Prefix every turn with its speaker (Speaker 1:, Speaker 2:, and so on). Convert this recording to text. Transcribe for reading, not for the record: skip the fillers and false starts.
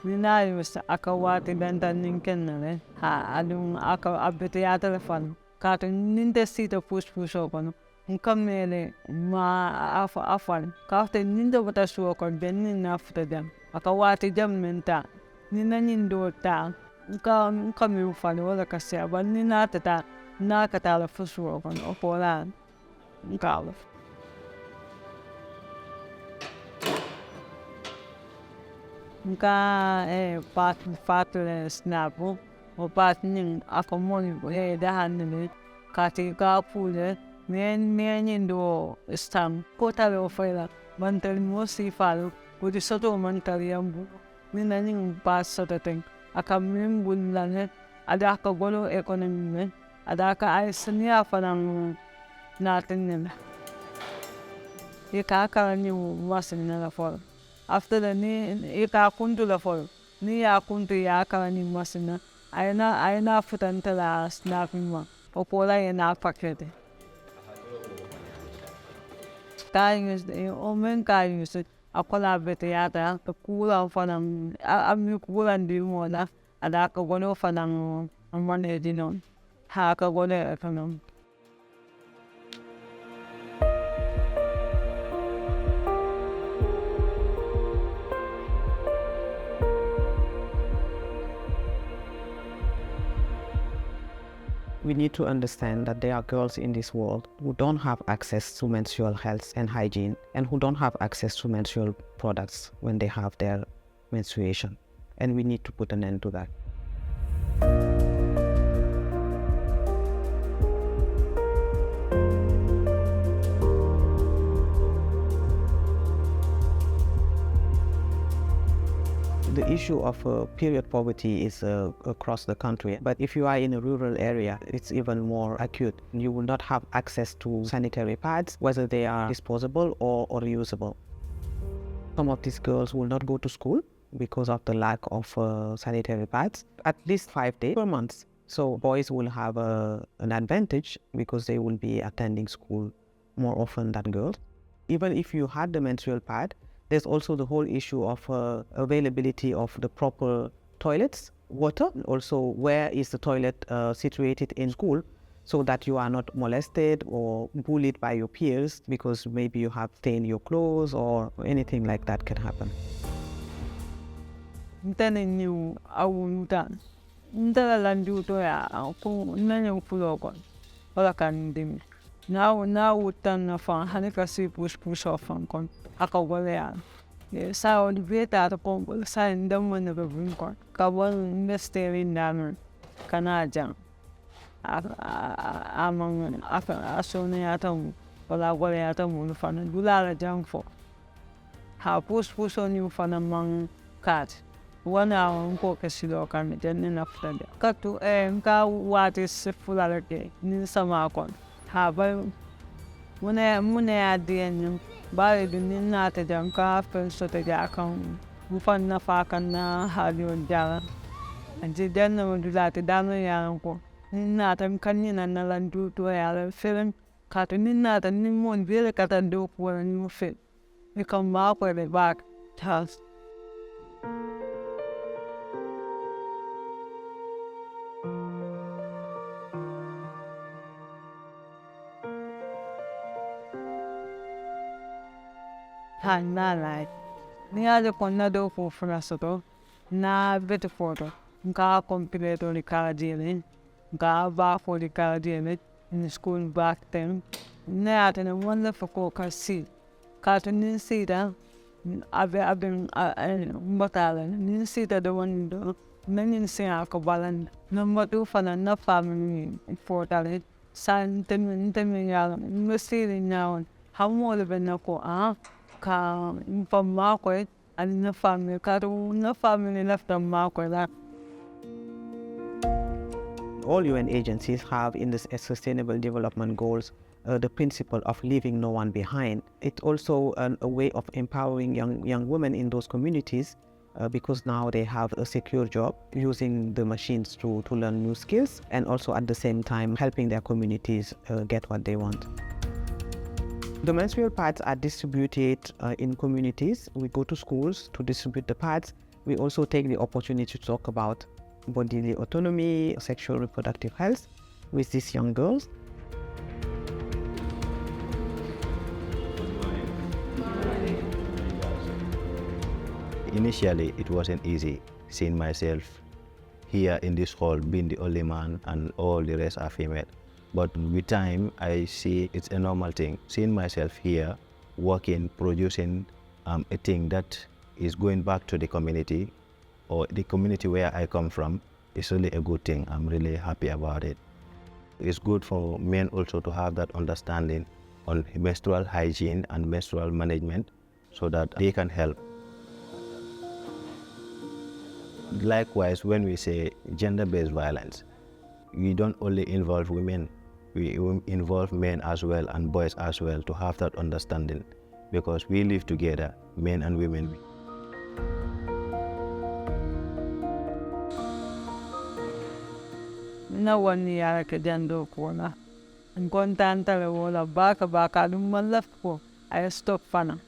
Speaker 1: Nina use akawati danta ninkenale ha adun aka abete ya telefon kato ninte sita push okono nkamele ma afan kafte ninte bata shuo kon benni nafuta dem akawati dem menta nina nindo ta nkami ufani wala kasya ba nina tata na katala fusu okono opola nkalo nka pat snapu o pat ning akomoni dahanne kati ka pule men do stam kota le ofela mantel mo si falu kudi soto mantel yambu nina ning pas soto teng akamim bullane ada ka golo economy me ada ka ay sanya fanang natin nila ka ni wasin na for after the ni ka kuntu la for ni ya kuntu ya ka ni masina ayna futantala snapima opola yana pakete use o men use akola bete yata to kula fanang ami kula ndi mola ada ka gono fanang amane dinon ha ka gone fanang.
Speaker 2: We need to understand that there are girls in this world who don't have access to menstrual health and hygiene and who don't have access to menstrual products when they have their menstruation. And we need to put an end to that. The issue of period poverty is across the country, but if you are in a rural area, it's even more acute. You will not have access to sanitary pads, whether they are disposable or reusable. Some of these girls will not go to school because of the lack of sanitary pads, at least 5 days per month. So boys will have an advantage because they will be attending school more often than girls. Even if you had the menstrual pad, there's also the whole issue of availability of the proper toilets, water, also where is the toilet situated in school so that you are not molested or bullied by your peers because maybe you have stained your clothes or anything like that can happen.
Speaker 1: Ntene niu awunutan ntala landu to ya ko nanya fulo kon wala kan dim na wutan na fan hanika si push off kon aka wala ya sa on beta to pombo sa ndam na bebun kon ka won mesteri namer kanajan amang asone atam wala ya tam fan dulala jang fo ha push on you fan among cat wana nko kesilo kan jenne naftande katu nka wati sifula ke ni sama kon ha ba mune adien ba dun na ta janka fen so ta kan mufan na fa kan na halion jara anje janna modula ta dano ya ko na ta kan ni na landu to ya la film katu ni na ta ni mon bele kata do ko ni mo fe ni kan ma ko le back tas na lai ni aje konna do ko frasoto na bete foto nka completo li cardiele nka ba for li cardiele in school back then na ate na wonderful ko kasi ka to ni sita ave mbatala ni sita do wando menin se ako balan no modu fana na family fortale san temi ya mesti now how more than ko ka from market and the family no family left on market that
Speaker 2: all UN agencies have in the Sustainable Development Goals the principle of leaving no one behind. It's also a way of empowering young women in those communities because now they have a secure job using the machines to learn new skills and also at the same time helping their communities get what they want. The menstrual pads are distributed in communities. We go to schools to distribute the pads. We also take the opportunity to talk about bodily autonomy, sexual reproductive health with these young girls.
Speaker 3: Initially, it wasn't easy seeing myself here in this hall, being the only man and all the rest are female. But with time, I see it's a normal thing. Seeing myself here, working, producing a thing that is going back to the community or the community where I come from is really a good thing. I'm really happy about it. It's good for men also to have that understanding on menstrual hygiene and menstrual management so that they can help. Likewise, when we say gender-based violence, we don't only involve women, we involve men as well and boys as well to have that understanding because we live together, men and women.
Speaker 1: Na wani yara ka jando kona. Nkonta antale wala baka dum malaf ko ay stop fana.